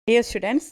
Dear students,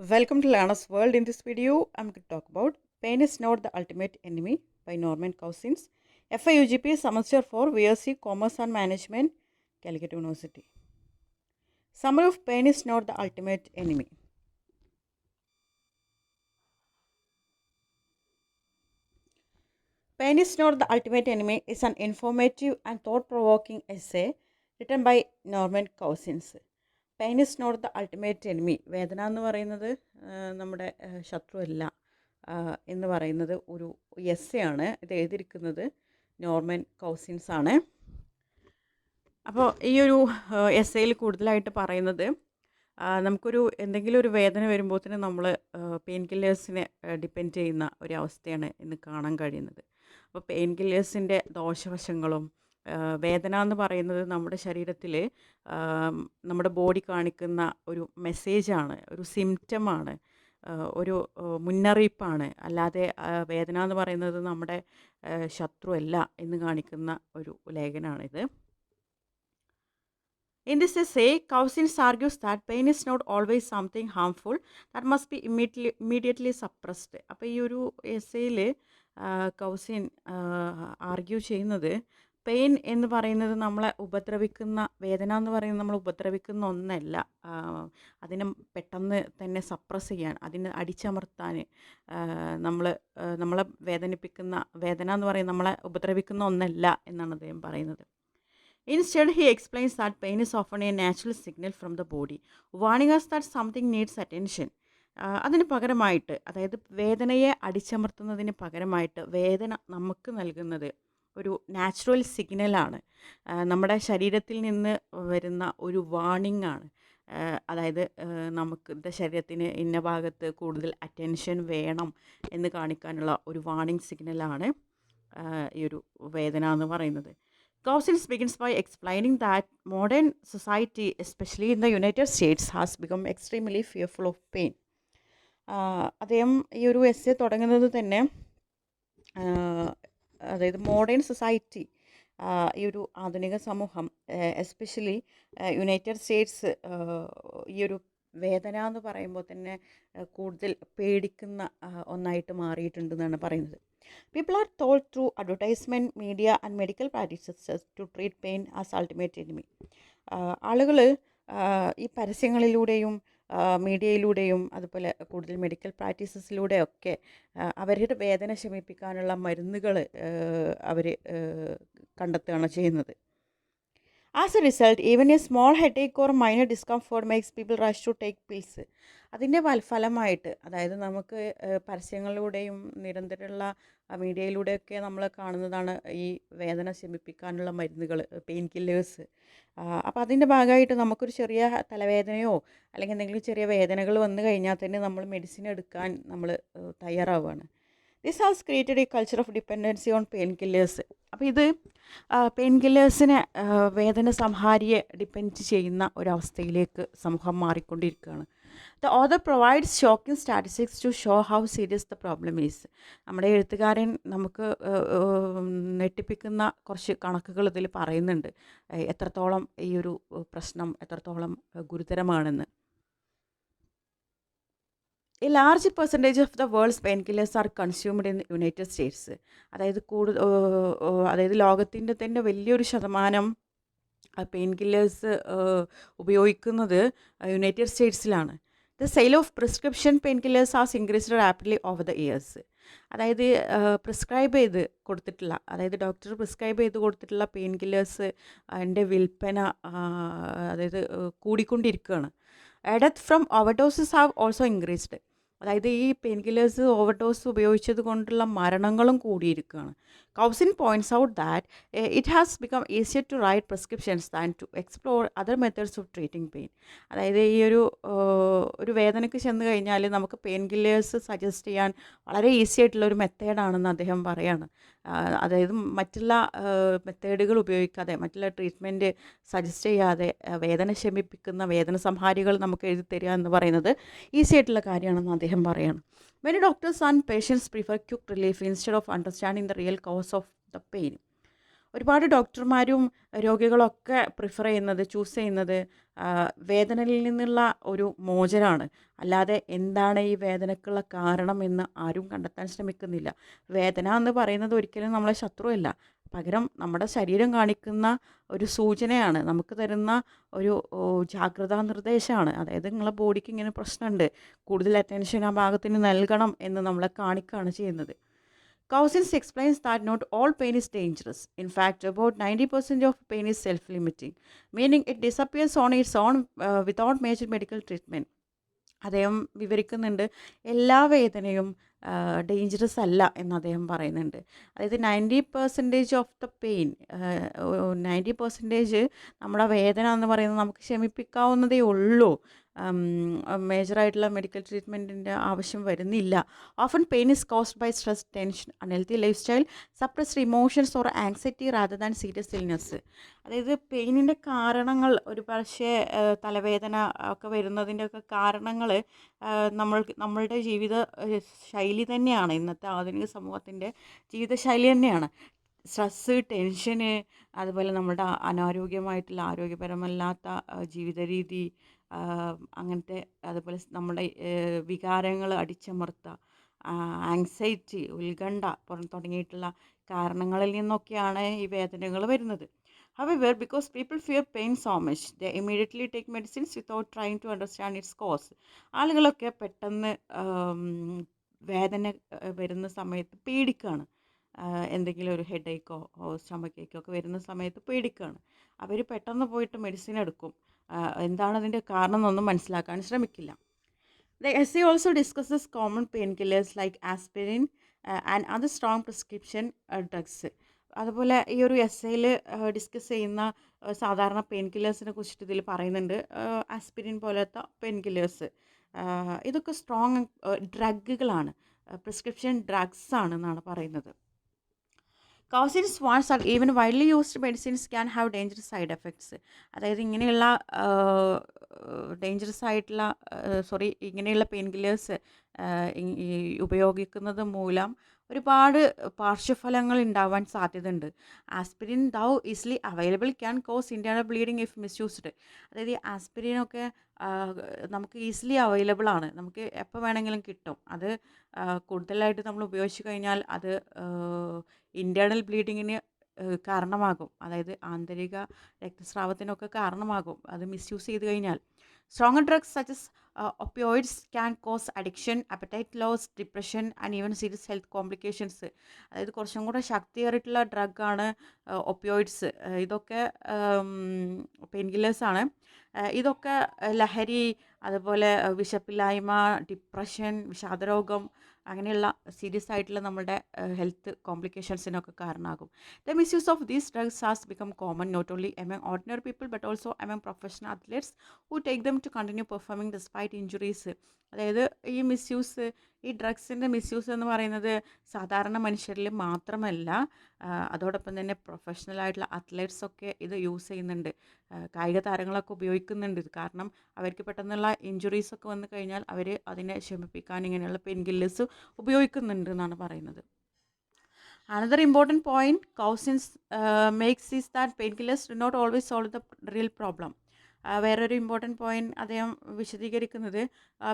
welcome to Learner's World. In this video, I'm going to talk about Pain is Not the Ultimate Enemy by Norman Cousins, FIUGP Semester 4, VSc Commerce and Management, Calicut University. Summary of Pain is Not the Ultimate Enemy. Pain is Not the Ultimate Enemy is an informative and thought-provoking essay written by Norman Cousins. Pain is not the ultimate enemy. വേദന എന്ന് പറയുന്നത് നമ്മുടെ ശത്രുവല്ല എന്ന് പറയുന്നത് ഒരു essay ആണ്. ഇത് എഴുതിയിരിക്കുന്നത് നോർമൻ കൗസിൻസ് ആണ്. അപ്പോൾ ഈ ഒരു എസ്സേയിൽ കൂടുതലായിട്ട് പറയുന്നത് നമുക്കൊരു എന്തെങ്കിലും ഒരു വേദന വരുമ്പോഴത്തേന് നമ്മൾ പെയിൻ കില്ലേഴ്സിനെ ഡിപ്പെൻഡ് ചെയ്യുന്ന ഒരു അവസ്ഥയാണ് ഇന്ന് കാണാൻ കഴിയുന്നത്. അപ്പോൾ പെയിൻ കില്ലേഴ്സിൻ്റെ ദോഷവശങ്ങളും വേദന എന്ന് പറയുന്നത് നമ്മുടെ ശരീരത്തിൽ നമ്മുടെ ബോഡി കാണിക്കുന്ന ഒരു മെസ്സേജാണ്, ഒരു സിംറ്റമാണ്, ഒരു മുന്നറിയിപ്പാണ്. അല്ലാതെ വേദന എന്ന് പറയുന്നത് നമ്മുടെ ശത്രുവല്ല എന്ന് കാണിക്കുന്ന ഒരു ലേഖനമാണിത്. In this essay, Cousins argues that pain is not always something harmful that must be immediately suppressed. അപ്പോൾ ഈ ഒരു എസ്സേയിൽ കൗസിൻ ആർഗ്യൂ ചെയ്യുന്നത് പെയിൻ എന്ന് പറയുന്നത് നമ്മളെ ഉപദ്രവിക്കുന്ന, വേദന എന്ന് പറയുന്നത് നമ്മൾ ഉപദ്രവിക്കുന്ന ഒന്നല്ല. അതിനെ പെട്ടെന്ന് തന്നെ സപ്രസ് ചെയ്യാൻ, അതിനെ അടിച്ചമർത്താൻ, നമ്മളെ വേദനിപ്പിക്കുന്ന, വേദന എന്ന് പറയുന്നത് നമ്മളെ ഉപദ്രവിക്കുന്ന ഒന്നല്ല എന്നാണ് അദ്ദേഹം പറയുന്നത്. Instead, he explains that pain is often a natural signal from the body, warning us that something needs attention. അതിന് പകരമായിട്ട്, അതായത് വേദനയെ അടിച്ചമർത്തുന്നതിന് പകരമായിട്ട് വേദന നമുക്ക് നൽകുന്നത് ഒരു നാച്ചുറൽ സിഗ്നലാണ്, നമ്മുടെ ശരീരത്തിൽ നിന്ന് വരുന്ന ഒരു വാണിംഗ് ആണ്. അതായത് നമുക്ക് ശരീരത്തിന് ഇന്ന ഭാഗത്ത് കൂടുതൽ അറ്റൻഷൻ വേണം എന്ന് കാണിക്കാനുള്ള ഒരു വാണിംഗ് സിഗ്നലാണ് ഈ ഒരു വേദന എന്ന് പറയുന്നത്. Cousins begins by explaining that modern society, especially in the United States, has become extremely fearful of pain. അദ്ദേഹം ഈ ഒരു എസ്സേ തുടങ്ങുന്നത് തന്നെ അതായത് മോഡേൺ സൊസൈറ്റി, ഈ ഒരു ആധുനിക സമൂഹം, എസ്പെഷ്യലി യുണൈറ്റഡ് സ്റ്റേറ്റ്സ്, ഈ ഒരു വേദന എന്ന് പറയുമ്പോൾ തന്നെ കൂടുതൽ പേടിക്കുന്ന ഒന്നായിട്ട് മാറിയിട്ടുണ്ടെന്നാണ് പറയുന്നത്. People are told through advertisement, media and medical practices to treat pain as ultimate enemy. ആളുകൾ ഈ പരസ്യങ്ങളിലൂടെയും മീഡിയയിലൂടെയും അതുപോലെ കൂടുതൽ മെഡിക്കൽ പ്രാക്ടീസസിലൂടെയൊക്കെ അവരുടെ വേദന ശമിപ്പിക്കാനുള്ള മരുന്നുകൾ അവർ കണ്ടെത്തുകയാണ് ചെയ്യുന്നത്. As a result, even a small headache or minor discomfort makes people rush to take pills. അതിൻ്റെ ഫലമായിട്ട്, അതായത് നമുക്ക് പരസ്യങ്ങളിലൂടെയും നിരന്തരമുള്ള മീഡിയയിലൂടെയൊക്കെ നമ്മൾ കാണുന്നതാണ് ഈ വേദന ശമിപ്പിക്കാനുള്ള മരുന്നുകൾ, പെയിൻ കില്ലേഴ്സ്. അപ്പോൾ അതിൻ്റെ ഭാഗമായിട്ട് നമുക്കൊരു ചെറിയ തലവേദനയോ അല്ലെങ്കിൽ എന്തെങ്കിലും ചെറിയ വേദനകൾ വന്നു കഴിഞ്ഞാൽ തന്നെ നമ്മൾ മെഡിസിൻ എടുക്കാൻ നമ്മൾ തയ്യാറാവുകയാണ്. This has created a culture of dependency on painkillers. അപ്പോൾ ഇത് പെയിൻ കില്ലേഴ്സിനെ, വേദന സംഹാരിയെ ഡിപ്പെൻഡ് ചെയ്യുന്ന ഒരവസ്ഥയിലേക്ക് സമൂഹം മാറിക്കൊണ്ടിരിക്കുകയാണ്. The author provides shocking statistics to show how serious the problem is. നമ്മുടെ എഴുത്തുകാരൻ നമുക്ക് ഞെട്ടിപ്പിക്കുന്ന കുറച്ച് കണക്കുകൾ ഇതിൽ പറയുന്നുണ്ട്, എത്രത്തോളം ഈ ഒരു പ്രശ്നം എത്രത്തോളം ഗുരുതരമാണെന്ന്. A large percentage of the world's painkillers are consumed in the United States. അതായത് ലോകത്തിൻ്റെ തന്നെ വലിയൊരു ശതമാനം പെയിൻ കില്ലേഴ്സ് ഉപയോഗിക്കുന്നത് United സ്റ്റേറ്റ്സിലാണ്. The sale of prescription painkillers has increased rapidly over the years. അതായത് പ്രിസ്ക്രൈബ് ചെയ്ത് കൊടുത്തിട്ടുള്ള, അതായത് ഡോക്ടർ പ്രിസ്ക്രൈബ് ചെയ്ത് കൊടുത്തിട്ടുള്ള പെയിൻ കില്ലേഴ്സ് അതിൻ്റെ വിൽപ്പന അതായത് കൂടിക്കൊണ്ടിരിക്കുകയാണ്. Death from overdoses have also increased. അതായത് ഈ പെയിൻ കില്ലേഴ്സ് ഓവർഡോസ് ഉപയോഗിച്ചത് കൊണ്ടുള്ള മരണങ്ങളും കൂടിയിരിക്കുകയാണ്. Cousin points out that it has become easier to write prescriptions than to explore other methods of treating pain. അതായത് ഈ ഒരു വേദനയ്ക്ക് ചെന്ന് കഴിഞ്ഞാൽ നമുക്ക് പെയിൻ കില്ലേഴ്സ് സജസ്റ്റ് ചെയ്യാൻ വളരെ ഈസി ആയിട്ടുള്ള ഒരു മെത്തേഡാണെന്ന് അദ്ദേഹം പറയാണ്. അതായത് മറ്റുള്ള മെത്തേഡുകൾ ഉപയോഗിക്കാതെ, മറ്റുള്ള ട്രീറ്റ്മെൻറ്റ് സജസ്റ്റ് ചെയ്യാതെ വേദന ശമിപ്പിക്കുന്ന വേദന സംഹാരികൾ നമുക്ക് എഴുതി തരിക എന്ന് പറയുന്നത് ഈസി ആയിട്ടുള്ള കാര്യമാണെന്ന് അദ്ദേഹം പറയാണ്. Many doctors and patients prefer quick relief instead of understanding the real cause of the pain. ഒരുപാട് ഡോക്ടർമാരും രോഗികളൊക്കെ പ്രിഫർ ചെയ്യുന്നത് ചൂസ് ചെയ്യുന്നത് വേദനയിൽ നിന്നുള്ള ഒരു മോചനമാണ്. അല്ലാതെ എന്താണ് ഈ വേദനയ്ക്കുള്ള കാരണം എന്ന് ആരും കണ്ടെത്താൻ ശ്രമിക്കുന്നില്ല. വേദന എന്ന് പറയുന്നത് ഒരിക്കലും നമ്മളെ ശത്രുവല്ല. പകരം നമ്മുടെ ശരീരം കാണിക്കുന്ന ഒരു സൂചനയാണ്. നമുക്ക് തരുന്ന ഒരു ജാഗ്രതാ നിർദ്ദേശമാണ്. അതായത് നിങ്ങളെ ബോഡിക്ക് ഇങ്ങനെ പ്രശ്നമുണ്ട്, കൂടുതൽ അറ്റൻഷൻ ആ ഭാഗത്തിന് നൽകണം എന്ന് നമ്മളെ കാണിക്കുകയാണ് ചെയ്യുന്നത്. Cousins explains that not all pain is dangerous. In fact, about 90% of pain is self-limiting, meaning it disappears on its own without major medical treatment. അദ്ദേഹം വിവരിക്കുന്നുണ്ട്, എല്ലാ വേദനയും ഡേഞ്ചറസ് അല്ല എന്ന് അദ്ദേഹം പറയുന്നുണ്ട്. അതായത് 90% ഓഫ് ദ പെയിൻ, 90% നമ്മുടെ വേദന എന്ന് പറയുന്നത് നമുക്ക് ശമിപ്പിക്കാവുന്നതേ ഉള്ളൂ. മേജറായിട്ടുള്ള മെഡിക്കൽ ട്രീറ്റ്മെൻറ്റിൻ്റെ ആവശ്യം വരുന്നില്ല. Often pain is caused by stress, tension, unhealthy life style, suppressed emotions or anxiety rather than serious illness. അതായത് പെയിനിൻ്റെ കാരണങ്ങൾ ഒരു പക്ഷേ തലവേദന ഒക്കെ വരുന്നതിൻ്റെയൊക്കെ കാരണങ്ങൾ നമ്മളുടെ ജീവിത ശൈലി തന്നെയാണ്. ഇന്നത്തെ ആധുനിക സമൂഹത്തിൻ്റെ ജീവിതശൈലി തന്നെയാണ്. സ്ട്രെസ്സ്, ടെൻഷന്, അതുപോലെ നമ്മുടെ അനാരോഗ്യമായിട്ടുള്ള ആരോഗ്യപരമല്ലാത്ത ജീവിത രീതി, അങ്ങനത്തെ, അതുപോലെ നമ്മുടെ വികാരങ്ങൾ അടിച്ചമർത്തുക, ആങ്സൈറ്റി, ഉത്കണ്ഠ തുടങ്ങിയിട്ടുള്ള കാരണങ്ങളിൽ നിന്നൊക്കെയാണ് ഈ വേദനകൾ വരുന്നത്. However, because people fear pain so much, they immediately take medicines without trying to understand its cause. ആളുകളൊക്കെ പെട്ടെന്ന് വേദന വരുന്ന സമയത്ത് പേടിക്കുകയാണ്. എന്തെങ്കിലും ഒരു ഹെഡേക്കോ സ്റ്റമക്ക് ഏക്കോ ഒക്കെ വരുന്ന സമയത്ത് പേടിക്കുകയാണ്. അവർ പെട്ടെന്ന് പോയിട്ട് മെഡിസിൻ എടുക്കും. എന്താണ് അതിൻ്റെ കാരണം എന്നൊന്നും മനസ്സിലാക്കാൻ ശ്രമിക്കില്ല. The essay also discusses common painkillers like aspirin and other strong prescription drugs. അതുപോലെ ഈ ഒരു എസ്സേയിൽ ഡിസ്കസ് ചെയ്യുന്ന സാധാരണ പെയിൻ കില്ലേഴ്സിനെ കുറിച്ചിട്ട് ഇതിൽ പറയുന്നുണ്ട്. ആസ്പിരിൻ പോലത്തെ പെയിൻ കില്ലേഴ്സ് ഇതൊക്കെ സ്ട്രോങ് ഡ്രഗുകളാണ്, പ്രിസ്ക്രിപ്ഷൻ ഡ്രഗ്സ് ആണെന്നാണ് പറയുന്നത്. Cousins warns that even widely used medicines can have dangerous side effects. അതായത് ഇങ്ങനെയുള്ള ഇങ്ങനെയുള്ള പെയിൻ കില്ലേഴ്സ് ഉപയോഗിക്കുന്നത് മൂലം ഒരുപാട് പാർശ്വഫലങ്ങൾ ഉണ്ടാവാൻ സാധ്യതയുണ്ട്. Aspirin thou easily available can cos internal bleeding if misused. അതായത് ഈ ആസ്പിരിനൊക്കെ നമുക്ക് ഈസിലി അവൈലബിൾ ആണ്, നമുക്ക് എപ്പോൾ വേണമെങ്കിലും കിട്ടും. അത് കൂടുതലായിട്ട് നമ്മൾ ഉപയോഗിച്ച് കഴിഞ്ഞാൽ അത് ഇൻറ്റേർണൽ ബ്ലീഡിങ്ങിന് കാരണമാകും. അതായത് ആന്തരിക രക്തസ്രാവത്തിനൊക്കെ കാരണമാകും അത് മിസ്യൂസ് ചെയ്ത് കഴിഞ്ഞാൽ. Stronger drugs such as opioids can cause addiction, appetite loss, depression and even serious health complications. അതായത് കുറച്ചും കൂടെ ശക്തിയേറിയിട്ടുള്ള ഡ്രഗാണ് ഒപ്പിയോയിഡ്സ്. ഇതൊക്കെ പെയിൻ കില്ലേഴ്സാണ്. ഇതൊക്കെ ലഹരി, അതുപോലെ വിശപ്പില്ലായ്മ, ഡിപ്രഷൻ, വിഷാദരോഗം, അങ്ങനെയുള്ള സീരിയസ് ആയിട്ടുള്ള നമ്മുടെ ഹെൽത്ത് കോംപ്ലിക്കേഷൻസിനൊക്കെ കാരണമാകും. The misuse of these drugs has become common not only among ordinary people but also among professional athletes who take them to continue performing despite injuries. അതായത് ഈ മിസ്യൂസ്, ഈ ഡ്രഗ്സിൻ്റെ മിസ്യൂസ് എന്ന് പറയുന്നത് സാധാരണ മനുഷ്യരിൽ മാത്രമല്ല, അതോടൊപ്പം തന്നെ പ്രൊഫഷണലായിട്ടുള്ള അത്ലറ്റ്സൊക്കെ ഇത് യൂസ് ചെയ്യുന്നുണ്ട്. കായിക താരങ്ങളൊക്കെ ഉപയോഗിക്കുന്നുണ്ട് ഇത്. കാരണം അവർക്ക് പെട്ടെന്നുള്ള ഇഞ്ചുറീസൊക്കെ വന്നു കഴിഞ്ഞാൽ അവർ അതിനെ ശമിപ്പിക്കാൻ ഇങ്ങനെയുള്ള പെയിൻ കില്ലേഴ്സ് ഉപയോഗിക്കുന്നുണ്ട് എന്നാണ് പറയുന്നത്. Another important point Cousins makes is that painkillers do not always solve the real problem. വേറൊരു ഇമ്പോർട്ടൻറ്റ് പോയിൻറ്റ് അദ്ദേഹം വിശദീകരിക്കുന്നത്,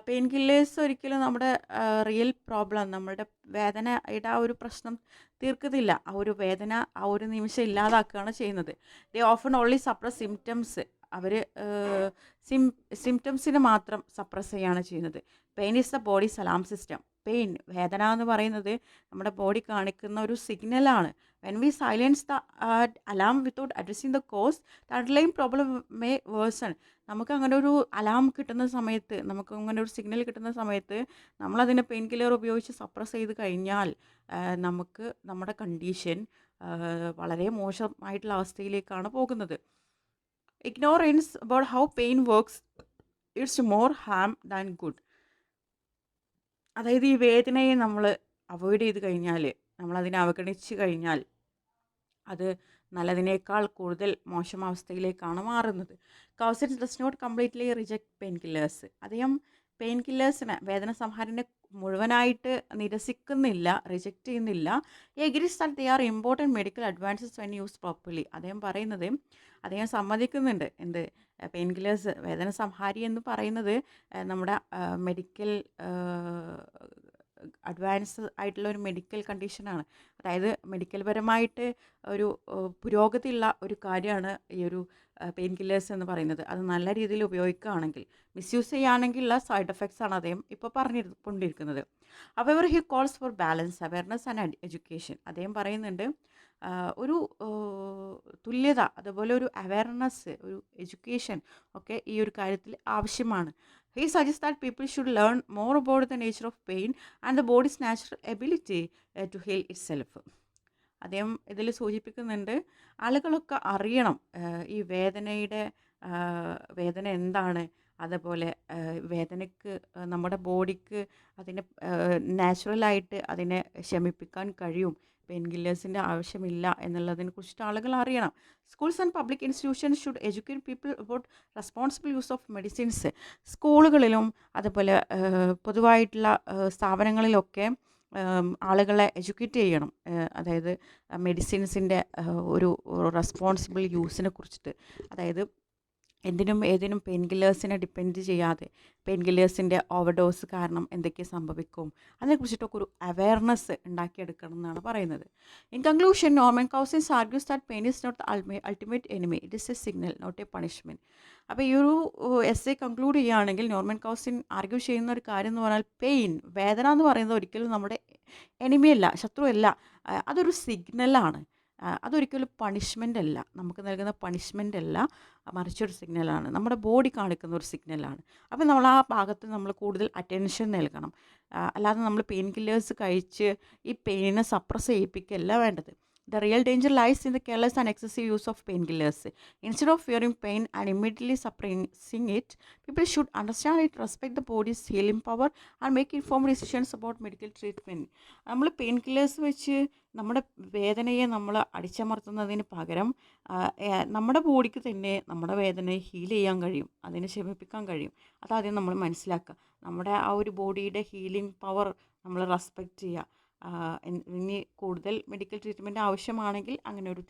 പെയിൻ കില്ലേഴ്സ് ഒരിക്കലും നമ്മുടെ റിയൽ പ്രോബ്ലം, നമ്മളുടെ വേദനയുടെ ആ ഒരു പ്രശ്നം തീർക്കുന്നില്ല. ആ ഒരു വേദന ആ ഒരു നിമിഷം ഇല്ലാതാക്കുകയാണ് ചെയ്യുന്നത്. They often only suppress symptoms. അവർ സിംറ്റംസിനെ മാത്രം സപ്രസ് ചെയ്യുകയാണ് ചെയ്യുന്നത്. Pain is the body's alarm system. Pain, വേദന എന്ന് പറയുന്നത് നമ്മുടെ ബോഡി കാണിക്കുന്ന ഒരു സിഗ്നലാണ്. When we silence the alarm without addressing the cause, the underline problem may worsen. നമുക്ക് അങ്ങനെ ഒരു അലാം കിട്ടുന്ന സമയത്ത്, നമുക്ക് അങ്ങനെ ഒരു സിഗ്നൽ കിട്ടുന്ന സമയത്ത് നമ്മളതിനെ പെയിൻ കില്ലർ ഉപയോഗിച്ച് സപ്രസ് ചെയ്ത് കഴിഞ്ഞാൽ നമുക്ക് നമ്മുടെ കണ്ടീഷൻ വളരെ മോശമായിട്ടുള്ള അവസ്ഥയിലേക്കാണ് പോകുന്നത്. Ignorance about how pain works is more harm than good. അതായത് ഈ വേദനയെ നമ്മൾ അവോയ്ഡ് ചെയ്ത് കഴിഞ്ഞാൽ, നമ്മളതിനെ അവഗണിച്ച് കഴിഞ്ഞാൽ അത് നല്ലതിനേക്കാൾ കൂടുതൽ മോശം അവസ്ഥയിലേക്കാണ് മാറുന്നത്. Cousins does not completely reject pain killers. അദ്ദേഹം പെയിൻ കില്ലേഴ്സിനെ, വേദന സംഹാരനെ മുഴുവനായിട്ട് നിരസിക്കുന്നില്ല, റിജക്റ്റ് ചെയ്യുന്നില്ല. Agrees that they are important medical advances when use properly. അദ്ദേഹം സമ്മതിക്കുന്നുണ്ട്. പെയിൻ കില്ലേഴ്സ്, വേദന സംഹാരി എന്ന് പറയുന്നത് നമ്മുടെ മെഡിക്കൽ അഡ്വാൻസ് ആയിട്ടുള്ള ഒരു മെഡിക്കൽ കണ്ടീഷനാണ്. അതായത് മെഡിക്കൽ പരമായിട്ട് ഒരു പുരോഗതിയുള്ള ഒരു കാര്യമാണ് ഈ ഒരു പെയിൻ കില്ലേഴ്സ് എന്ന് പറയുന്നത്. അത് നല്ല രീതിയിൽ ഉപയോഗിക്കുകയാണെങ്കിൽ, മിസ്യൂസ് ചെയ്യുകയാണെങ്കിലുള്ള സൈഡ് എഫക്ട്സ് ആണ് അദ്ദേഹം ഇപ്പോൾ പറഞ്ഞുകൊണ്ടിരിക്കുന്നത്. അവർ he calls for balance, awareness and education. അദ്ദേഹം പറയുന്നുണ്ട് ഒരു തുല്യത, അതുപോലെ ഒരു അവയർനെസ്, ഒരു എഡ്യൂക്കേഷൻ ഒക്കെ ഈ ഒരു കാര്യത്തിൽ ആവശ്യമാണ്. He suggests that people should learn more about the nature of pain and the body's natural ability to heal itself. അദ്ദേഹം ഇതിൽ സൂചിപ്പിക്കുന്നുണ്ട്, ആളുകളൊക്കെ അറിയണം ഈ വേദന എന്താണ്, അതുപോലെ വേദനയ്ക്ക് നമ്മുടെ ബോഡിക്ക് അതിനെ നാച്ചുറലായിട്ട് അതിനെ ശമിപ്പിക്കാൻ കഴിയും, പെയിൻ കില്ലേഴ്സിൻ്റെ ആവശ്യമില്ല എന്നുള്ളതിനെ കുറിച്ചിട്ട് ആളുകൾ അറിയണം. Schools and public institutions should educate people about responsible use of medicines. സ്കൂളുകളിലും അതുപോലെ പൊതുവായിട്ടുള്ള സ്ഥാപനങ്ങളിലൊക്കെ ആളുകളെ എഡ്യൂക്കേറ്റ് ചെയ്യണം. അതായത് മെഡിസിൻസിൻ്റെ ഒരു റെസ്പോൺസിബിൾ യൂസിനെ കുറിച്ചിട്ട്. അതായത് എന്തിനും ഏതിനും പെയിൻ കില്ലേഴ്സിനെ ഡിപ്പെൻഡ് ചെയ്യാതെ പെയിൻ കില്ലേഴ്സിൻ്റെ ഓവർഡോസ് കാരണം എന്തൊക്കെ സംഭവിക്കും അതിനെക്കുറിച്ചിട്ടൊക്കെ ഒരു അവയർനെസ് ഉണ്ടാക്കിയെടുക്കണം എന്നാണ് പറയുന്നത്. In conclusion, Norman Cousins argues that pain is not ultimate enemy, it is a signal, not a punishment. അപ്പോൾ ഈ ഒരു എസ്സേ കൺക്ലൂഡ് ചെയ്യുകയാണെങ്കിൽ നോർമൻ കൗസിൻ ആർഗ്യൂ ചെയ്യുന്ന ഒരു കാര്യം എന്ന് പറഞ്ഞാൽ വേദന എന്ന് പറയുന്നത് ഒരിക്കലും നമ്മുടെ എനിമിയല്ല, ശത്രുവല്ല, അതൊരു സിഗ്നലാണ്. അതൊരിക്കലും പണിഷ്മെൻ്റ് അല്ല, നമുക്ക് നൽകുന്ന പണിഷ്മെൻ്റ് അല്ല, മറിച്ചൊരു സിഗ്നലാണ്, നമ്മുടെ ബോഡി കാണിക്കുന്ന ഒരു സിഗ്നലാണ്. അപ്പോൾ നമ്മൾ ആ ഭാഗത്ത് നമ്മൾ കൂടുതൽ അറ്റൻഷൻ നൽകണം. അല്ലാതെ നമ്മൾ പെയിൻ കില്ലേഴ്സ് കഴിച്ച് ഈ പെയിനെ സപ്രസ് ചെയ്യിപ്പിക്കുകയല്ല വേണ്ടത്. The real danger lies in the careless and excessive use of painkillers. Instead of fearing pain and immediately suppressing it, people should understand it, respect the body's healing power, and make informed decisions about medical treatment. നമ്മൾ pain killers വെച്ച് നമ്മുടെ വേദനയെ നമ്മൾ അടിച്ചമർത്തുന്നതിന് പകരം നമ്മുടെ ബോഡിക്ക് തന്നെ നമ്മുടെ വേദനയെ ഹീൽ ചെയ്യാൻ കഴിയും, അതിനെ ശമിപ്പിക്കാൻ കഴിയും. അതാദ്യം നമ്മൾ മനസ്സിലാക്കുക. നമ്മുടെ ആ ഒരു ബോഡിയുടെ ഹീലിംഗ് പവർ നമ്മൾ റെസ്പെക്റ്റ് ചെയ്യുക. ഇനി കൂടുതൽ മെഡിക്കൽ ട്രീറ്റ്മെൻറ്റ് ആവശ്യമാണെങ്കിൽ അങ്ങനെ ഒരു